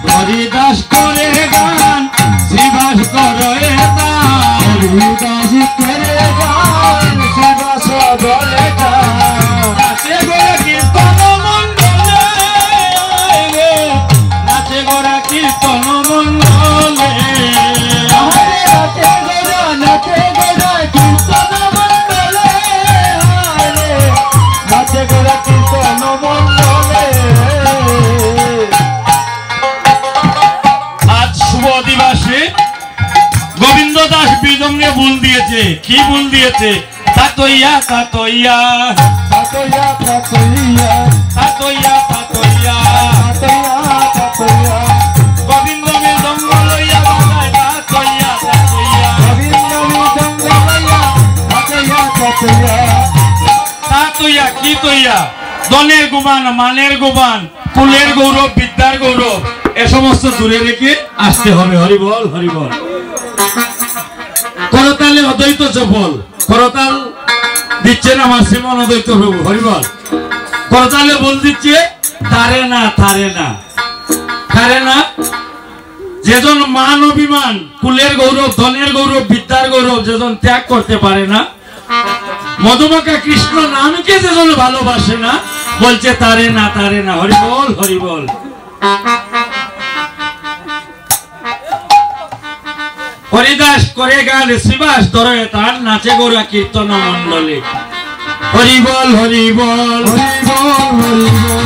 হরিদাস করে গান শিবাস করে হরিদাস করে গান শিবাস করে নাচে গোরা কীর্তন মন্ডলে নাচে গোরা কীর্তন মন্ডলে নাচে গোরা কীর্তন মন্ডলে নাচে গোরা কীর্তন মন্ডলে। আজ শুভ দিবসে গোবিন্দ দাস বিজঙ্গে বুল দিয়েছে। কি বুল দিয়েছে? তাতইয়া তাতইয়া তাতইয়া তাতইয়া তাতইয়া তাতইয়া তাতইয়া গোবিন্দ বিজঙ্গ লইয়া বাজায় তাতইয়া তাতইয়া গোবিন্দ বিজঙ্গ লইয়া তাতইয়া তাতইয়া তাতইয়া কি তইয়া? দনের গুবান, মানের গুবান, কুলের গৌরব, বিদ্যার গৌরব এ সমস্ত দূরে রেখে আসতে হবে। হরিবল হরিবল। করতালে অদ্বৈত চপল, করতাল দিচ্ছেন আমার শ্রীমন অদ্বৈত প্রভু। হরিবল। করতালে বল দিচ্ছে তারে না তারে না তারে না। যেজন মান অভিমান, কুলের গৌরব, ধনের গৌরব, বিদ্যার গৌরব যেজন ত্যাগ করতে পারে না, মধুমাখা কৃষ্ণ নামকে যেজন ভালোবাসে না, বলছে তারে না তারে না। হরিবল হরিবল। হরিদাস করে গান শিবাস ধরে তার নাচে গোরা কীর্তন মন্ডলে। হরিবল হরিবল হরিবল হরিবল।